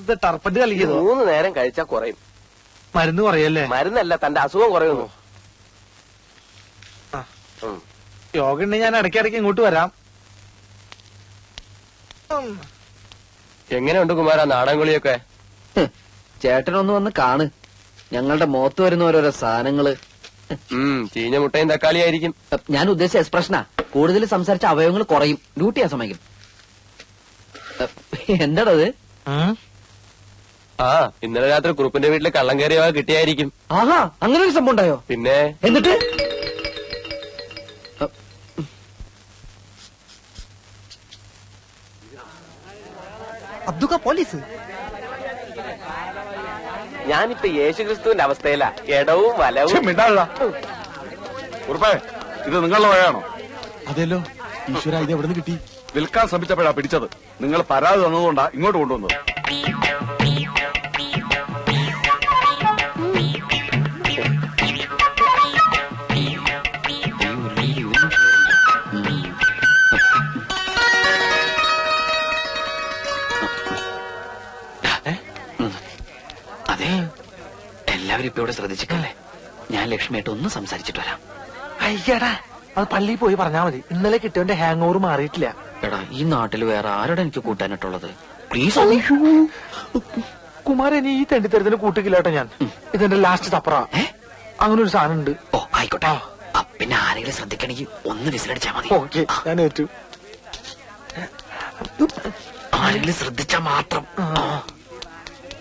ദിവസത്തെ ടർപ്പറ്റ് കളിക്കുന്നു. 3 നേരം കഴിച്ചാൽ കുറയും. മരുന്ന് കുറയല്ലേ? മരുന്നല്ല, തന്റെ അസുഖം കുറയുന്നു. യോഗ ഉണ്ടെങ്കിൽ ഞാൻ ഇടയ്ക്കിടയ്ക്ക് ഇങ്ങോട്ട് വരാം. എങ്ങനെയുണ്ട് കുമാര നാടൻകുളിയൊക്കെ? ചേട്ടനൊന്ന് വന്ന് കാണ്. ഞങ്ങളുടെ മുഖത്ത് വരുന്ന ഓരോരോ സാധനങ്ങള്. ചീഞ്ഞ മുട്ടയും തക്കാളിയായിരിക്കും. ഞാൻ ഉദ്ദേശിച്ച എക്സ്പ്രഷനാ. കൂടുതൽ സംസാരിച്ച അവയവങ്ങൾ കുറയും. ഡ്യൂട്ടി ചെയ്യാൻ സമയം. എന്താണത്? ഇന്നലെ രാത്രി കുറുപ്പിന്റെ വീട്ടിൽ കള്ളം കയറിയ കിട്ടിയായിരിക്കും. ആഹാ, അങ്ങനെ ഒരു സംഭവം ഉണ്ടായോ? പിന്നെ എന്നിട്ട് അബ്ദുക്ക പോലീസ്. ഞാനിപ്പോ യേശുക്രിസ്തുവിന്റെ അവസ്ഥയിലാ. ഇടവും വലവും. കുറുപ്പേ, ഇത് നിങ്ങളുടെ വഴയാണോ? അതെല്ലോ. ഈശ്വര, ഇത് എവിടെ നിന്ന് കിട്ടി? വിൽക്കാൻ ശ്രമിച്ചപ്പോഴാ പിടിച്ചത്. നിങ്ങൾ പരാതി തന്നതുകൊണ്ടാ ഇങ്ങോട്ട് കൊണ്ടുവന്നത്. അതെ, എല്ലാവരും ഇപ്പൊ ഇവിടെ ശ്രദ്ധിച്ചിട്ടല്ലേ. ഞാൻ ലക്ഷ്മിയായിട്ട് ഒന്ന് സംസാരിച്ചിട്ട് വരാം. അയ്യടാ, അത് പള്ളിയിൽ പോയി പറഞ്ഞാ മതി. ഇന്നലെ കിട്ടിയവന്റെ ഹാങ് ഓവർ മാറിയിട്ടില്ല. എടാ, ഈ നാട്ടിൽ വേറെ ആരോടെ എനിക്ക് കൂട്ടാനായിട്ടുള്ളത്? പ്ലീസ്. കുമാരൻ, ഈ തെണ്ടിത്തരത്തിന് കൂട്ടിക്കില്ലാട്ടോ ഞാൻ. ഇതെന്റെ ലാസ്റ്റ് തപ്പറ. അങ്ങനെ ഒരു സാധനം ഉണ്ട്. ഓ, ആയിക്കോട്ടെ. പിന്നെ ആരെങ്കിലും ശ്രദ്ധിക്കണമെങ്കിൽ ഒന്ന് വിസിലടിച്ചാ മതി. ഓക്കെ, ഞാൻ ഏറ്റു. ആരെങ്കിലും ശ്രദ്ധിച്ചാ മാത്രം.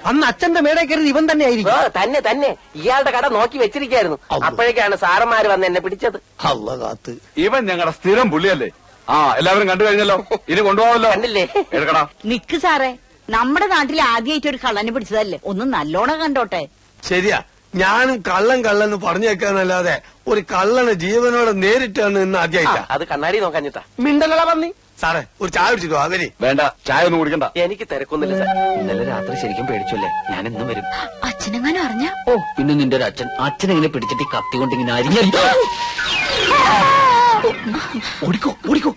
അന്ന് അച്ഛന്റെ മേടെ കയറി ഇവൻ തന്നെ ആയിരിക്കും. തന്നെ തന്നെ ഇയാളുടെ കട നോക്കി വെച്ചിരിക്കായിരുന്നു. അപ്പോഴേക്കാണ് സാറന്മാര് വന്ന് എന്നെ പിടിച്ചത്. അല്ല കാത്ത്. ഇവൻ ഞങ്ങളുടെ സ്ഥിരം പുള്ളിയല്ലേ. എല്ലാവരും കണ്ടു കഴിഞ്ഞല്ലോ. ഇനി കൊണ്ടുപോകാമല്ലോ. കണ്ടില്ലേ? എടുക്കടാ. നിക്ക് സാറേ, നമ്മുടെ നാട്ടിൽ ആദ്യമായിട്ട് ഒരു കള്ളനെ പിടിച്ചതല്ലേ, ഒന്ന് നല്ലോണം കണ്ടോട്ടെ. ശരിയാ, ഞാനും കള്ളെന്ന് പറഞ്ഞേക്കാന്നല്ലാതെ ഒരു കള്ളന് ജീവനോടെ നേരിട്ടാണ് ഇന്ന് ആദ്യമായിട്ടാ. അത് കണ്ണാടി നോക്കാഞ്ഞിട്ടാ. മിണ്ടലടാ പന്നി. സാറേ, ഒരു ചായ കുടിച്ചിട്ടോ? അവര് വേണ്ട, ചായ ഒന്നും കുടിക്കണ്ട. എനിക്ക് തിരക്കൊന്നുമില്ല സാർ. ഇന്നലെ രാത്രി ശരിക്കും പേടിച്ചല്ലേ. ഞാൻ ഇന്നും വരും. അച്ഛനെങ്ങാനും അറിഞ്ഞ? ഓ, പിന്നെ നിന്റെ ഒരു അച്ഛനെങ്ങനെ പിടിച്ചിട്ട് ഈ കത്തി കൊണ്ട് ഇങ്ങനെ അരിഞ്ഞ. ഓടിക്കോ ഓടിക്കോ.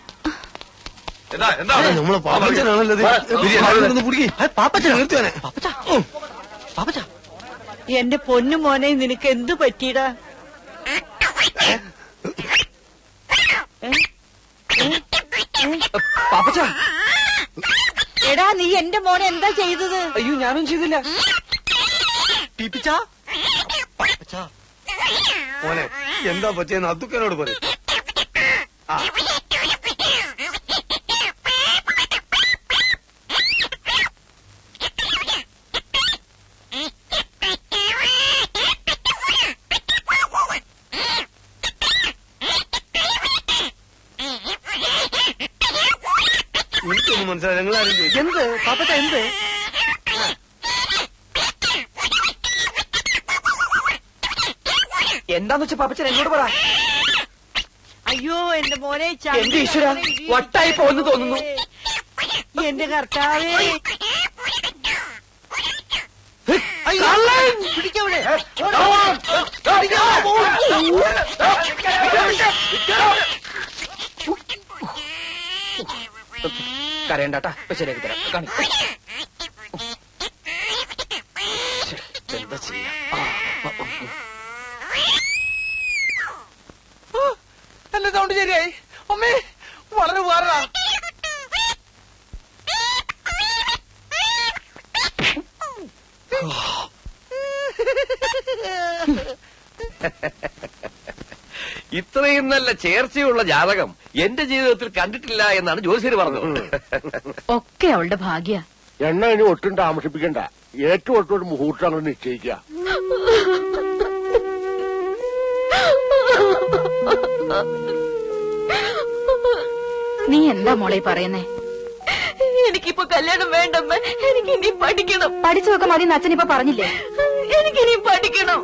നമ്മളെ പാപ്പച്ചനാണല്ലത്. പാപ്പച്ചൻ നിർത്തിയാനെ. പാപ്പച്ച, എന്റെ പൊന്നു മോനെ, നിനക്ക് എന്തു പറ്റിയടാ? പാപ്പച്ച, എടാ, നീ എന്റെ മോനെ എന്താ ചെയ്തത്? അയ്യോ, ഞാനും ചെയ്തില്ല. മോനെ, എന്താ പറ്റിയെന്ന് അബ്ദുക്കനോട് പറയും. എനിക്കൊന്നും മനസ്സിലായി. ഞങ്ങളാരും ചോദിച്ചു എന്ത് പാപ്പച്ച, എന്ത്? എന്താന്ന് വെച്ചാ പാപ്പച്ചൻ എന്നോട് പറ. അയ്യോ, എന്റെ മോനെ, എന്റെ ഈശ്വര, വട്ടായി പോകുന്നു തോന്നുന്നു. എന്റെ കർത്താവേ. പിടിക്കവിടെ. കരയണ്ടാട്ടാ, ശരിയാക്കി തരാം. എന്താ ചെയ്യാ? എന്റെ സൗണ്ട് ശരിയായി. അമ്മേ, വളരെ ഉപകാരടാ. ഇത്രയും നല്ല ചേർച്ചയുള്ള ജാതകം എന്റെ ജീവിതത്തിൽ കണ്ടിട്ടില്ല എന്നാണ് ജ്യോതിഷര് പറഞ്ഞത്. ഒക്കെ അവളുടെ ഭാഗ്യ. എണ്ണ ഇനി ഒട്ടും താമസിപ്പിക്കണ്ട. ഏറ്റവും ഒട്ടൊരു മുഹൂർത്തം അങ്ങ് നിശ്ചയിക്കുക. നീ എന്താ മോളെ പറയുന്നേ? എനിക്കിപ്പോ കല്യാണം വേണ്ടമ്മ, എനിക്കിനി പഠിക്കണം. പഠിച്ചതൊക്കെ മതി അച്ഛനിപ്പോ പറഞ്ഞില്ലേ? എനിക്കിനി പഠിക്കണം.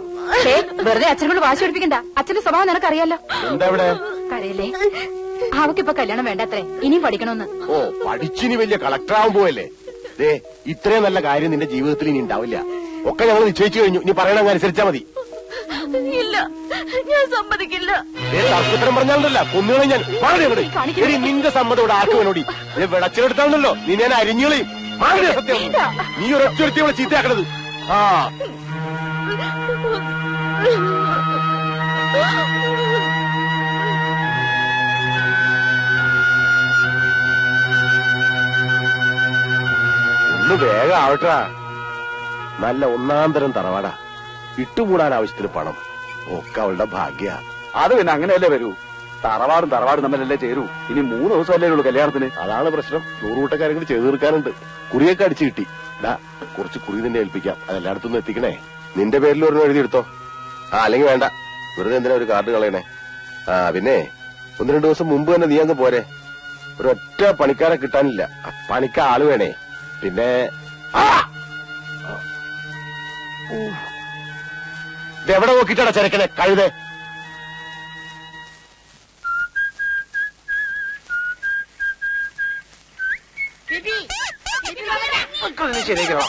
വെറുതെ അച്ഛനോട് വാശി പഠിപ്പിക്കണ്ട. അച്ഛന്റെ സ്വഭാവം നിനക്കറിയാലോ. എന്താ ഇവിടെ? കരയല്ലേ? അവക്കിപ്പോ കല്യാണം വേണ്ടത്രേ, ഇനിയും പഠിക്കണമെന്ന്. ഓ, പഠിച്ചിനി വലിയ കളക്ടറാവാൻ പോവല്ലേ? ദേ, ഇത്രയും നല്ല കാര്യം നിന്റെ ജീവിതത്തിൽ ഇനി ഉണ്ടാവില്ല. ഒക്കെ ഞങ്ങൾ നിശ്ചയിച്ചു കഴിഞ്ഞു. ഇനി പറയണ അനുസരിച്ചാ മതി. ഇല്ല, ഞാൻ സമ്മതിക്കില്ല. തർക്കത്തരം പറഞ്ഞാലല്ല കൊന്നുകളെ ഞാൻ. വളരെ നിന്റെ സമ്മതം ഇവിടെ ആർക്ക് വേണോടി? വിളച്ചിലെടുത്താണല്ലോ നീ ഞാൻ അരിഞ്ഞുകളയും. മാറിയ സത്യം നീ ഒരൊറ്റ ഇവിടെ ചീത്തയാക്കണത്. ആ ഒന്ന് വേഗം ആവട്ടാ. നല്ല ഒന്നാം തരം തറവാടാ. ഇട്ടുകൂടാൻ ആവശ്യത്തിന് പണം ഒക്കെ അവളുടെ ഭാഗ്യ. അത് പിന്നെ അങ്ങനെയല്ലേ വരൂ. തറവാടും തമ്മിലല്ലേ ചേരൂ. ഇനി 3 ദിവസമല്ലേ ഉള്ളൂ കല്യാണത്തിന്. അതാണ് പ്രശ്നം. 100 കൂട്ടക്കാരെങ്കിലും ചെയ്തു തീർക്കാനുണ്ട്. കുറിയൊക്കെ അടിച്ചു കിട്ടി. കുറച്ച് കുറി നിന്നെ ഏൽപ്പിക്കാം. അതെല്ലായിടത്തുനിന്ന് എത്തിക്കണേ. നിന്റെ പേരിൽ ഒരെണ്ണം എഴുതിയെടുത്തോ. അല്ലെങ്കിൽ വേണ്ട, വെറുതെ എന്തിനാ ഒരു കാർഡ് കളയണേ. പിന്നെ 1-2 ദിവസം മുമ്പ് തന്നെ നീ അങ്ങ് പോരെ. ഒരൊറ്റ പണിക്കാരെ കിട്ടാനില്ല. പണിക്ക് ആള് വേണേ. പിന്നെ ഇതെവിടെ നോക്കിട്ടാടാ ചെരക്കനെ കഴുതേ. ശരിയാക്കണം.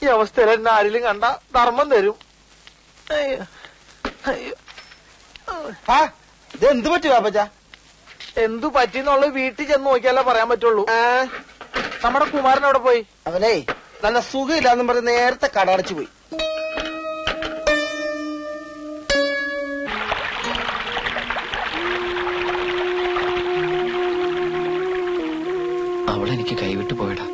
ഈ അവസ്ഥയിൽ എന്നെ ആരെങ്കിലും കണ്ട ധർമ്മം തരും. എന്ത് പറ്റി പാപ്പച്ച? എന്തു പറ്റിന്നുള്ളത് വീട്ടിൽ ചെന്ന് നോക്കിയാലേ പറയാൻ പറ്റുള്ളൂ. നമ്മുടെ കുമാരൻ അവിടെ പോയി. അവനെ നല്ല സുഖമില്ലാന്നും പറഞ്ഞ് നേരത്തെ കടടച്ചു പോയി. അവളെനിക്ക് കൈവിട്ടു പോയടാ.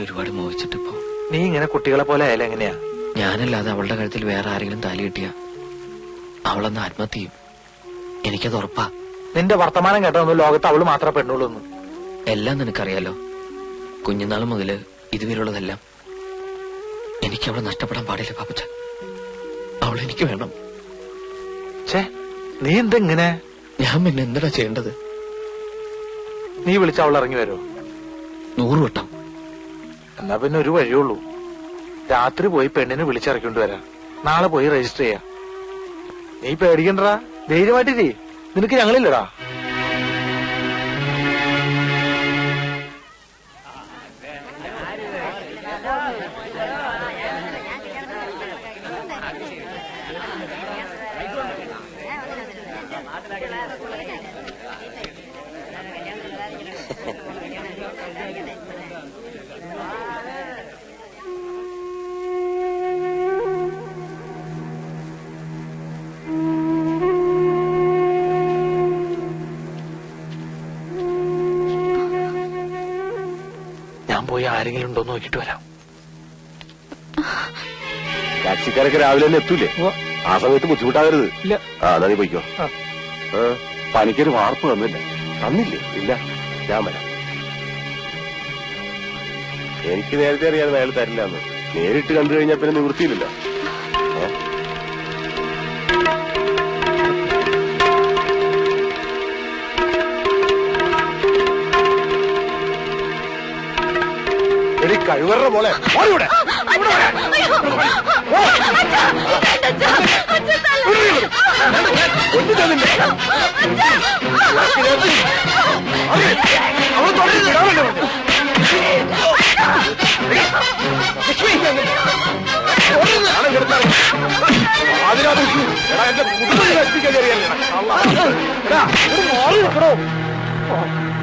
ഒരുപാട് മോഹിച്ചിട്ടിപ്പോ. നീ ഇങ്ങനെ കുട്ടികളെ പോലെ ആയാലും എങ്ങനെയാ? ഞാനല്ലാതെ അവളുടെ കഴുത്തിൽ വേറെ ആരെങ്കിലും താലി കിട്ടിയ അവളെന്ന് ആത്മഹത്യ ചെയ്യും. എനിക്കത് ഉറപ്പാ. നിന്റെ വർത്തമാനം കേട്ടൊന്നും ലോകത്ത് അവള് മാത്രമേ പെണ്ണുള്ളൂ. എല്ലാം നിനക്കറിയാലോ. കുഞ്ഞുനാൾ മുതല് ഇതുവരെയുള്ളതെല്ലാം. എനിക്ക് അവളെ നഷ്ടപ്പെടാൻ പാടില്ല പാപ്പച്ച. അവളെനിക്ക് വേണം. നീ എന്തെങ്ങനെ? ഞാൻ പിന്നെ എന്താ ചെയ്യേണ്ടത്? നീ വിളിച്ച അവൾ ഇറങ്ങി വരുമോ? 100 വട്ടം. എന്നാ പിന്നെ ഒരു വഴിയുള്ളൂ. രാത്രി പോയി പെണ്ണിനെ വിളിച്ചിറക്കിക്കൊണ്ട് വരാം. നാളെ പോയി രജിസ്റ്റർ ചെയ്യാം. നീ പേടിക്കണ്ടടാ, ധൈര്യമായിട്ടിരി. നിനക്ക് ഞങ്ങളില്ലടാ. ഞാൻ പോയി ആരെങ്കിലും ഉണ്ടോ നോക്കിട്ട് വരാം. ടാക്സിക്കാരൊക്കെ രാവിലെ തന്നെ എത്തൂലേ? ആ സമയത്ത് ബുദ്ധിമുട്ടാകരുത്. ഇല്ല. എന്നാ നീ പോയിക്കോ. പണിക്കൊരു വാർപ്പ് തന്നില്ലേ? തന്നില്ലേ? ഇല്ല, ഞാൻ വരാം. എനിക്ക് നേരത്തെ അറിയാതെ അയാൾ തരില്ല എന്ന്. നേരിട്ട് കണ്ടു കഴിഞ്ഞാൽ പിന്നെ നിവൃത്തിയില്ലല്ലോ. കഴിവറ പോലെ ഓടിവിടെ.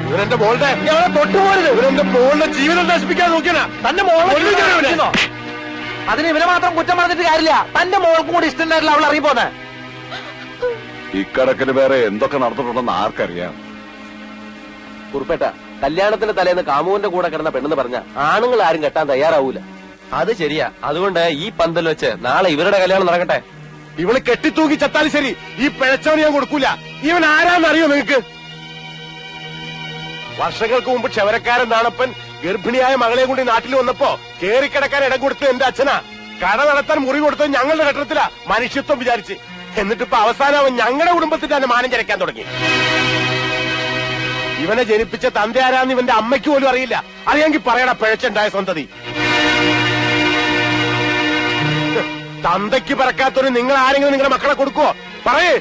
ഇവരെന്റെ മോളുടെ തൊട്ടുപോരുത്. ഇവരെന്റെ മോളുടെ ജീവിതം നശിപ്പിക്കാൻ നോക്കിയാ തന്റെ മോളെ. അതിന് ഇവനെ മാത്രം കുറ്റം പറഞ്ഞിട്ട് കാര്യമില്ല. തന്റെ മോൾക്കും കൂടി ഇഷ്ടമുണ്ടായിട്ടില്ല അവൾ ഇറങ്ങിപ്പോന്നെ. ഇക്കണക്കിന് വേറെ എന്തൊക്കെ നടന്നിട്ടുണ്ടെന്ന് ആർക്കറിയാം. കുറുപ്പേട്ട, കല്യാണത്തിന്റെ തലേന്ന് കാമുവിന്റെ കൂടെ കിടന്ന പെണ്ണെന്ന് പറഞ്ഞ ആണുങ്ങൾ ആരും കെട്ടാൻ തയ്യാറാവൂല. അത് ശരിയാ. അതുകൊണ്ട് ഈ പന്തൽ വെച്ച് നാളെ ഇവരുടെ കല്യാണം നടക്കട്ടെ. ഇവള് കെട്ടിത്തൂക്കി ചത്താലും ശരി, ഈ പിഴച്ചവന് ഞാൻ കൊടുക്കൂല. ഇവൻ ആരാന്നറിയോ നിങ്ങക്ക്? വർഷങ്ങൾക്ക് മുമ്പ് ക്ഷവരക്കാരൻ നാണപ്പൻ ഗർഭിണിയായ മകളെ കൊണ്ട് നാട്ടിൽ വന്നപ്പോ കേറിക്കിടക്കാൻ ഇടം കൊടുത്തത് എന്റെ അച്ഛനാ. കട നടത്താൻ മുറി കൊടുത്തത് ഞങ്ങളുടെ ഘട്ടത്തിലാ, മനുഷ്യത്വം വിചാരിച്ച്. എന്നിട്ടിപ്പോ അവസാനം അവൻ ഞങ്ങളുടെ കുടുംബത്തിന്റെ തന്നെ മാനം ചരക്കാൻ തുടങ്ങി. ഇവനെ ജനിപ്പിച്ച തന്റെ ആരാന്ന് ഇവന്റെ അമ്മയ്ക്ക് പോലും അറിയില്ല. അറിയാമെങ്കിൽ പറയണ പിഴച്ചുണ്ടായ സന്തതി. തന്തയ്ക്ക് പറക്കാത്തൊരു നിങ്ങൾ ആരെങ്കിലും നിങ്ങളുടെ മക്കളെ കൊടുക്കുവോ? പറയേ.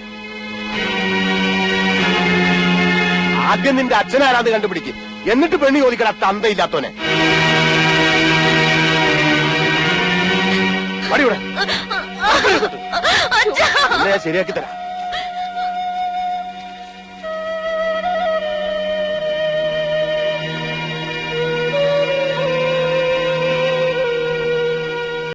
ആദ്യം നിന്റെ അച്ഛനാരാന്ന് കണ്ടുപിടിക്കും, എന്നിട്ട് പെണ്ണി ചോദിക്കട തന്തയില്ലാത്തോനെ. മടിയൂടെ ഞാൻ ശരിയാക്കി തരാം.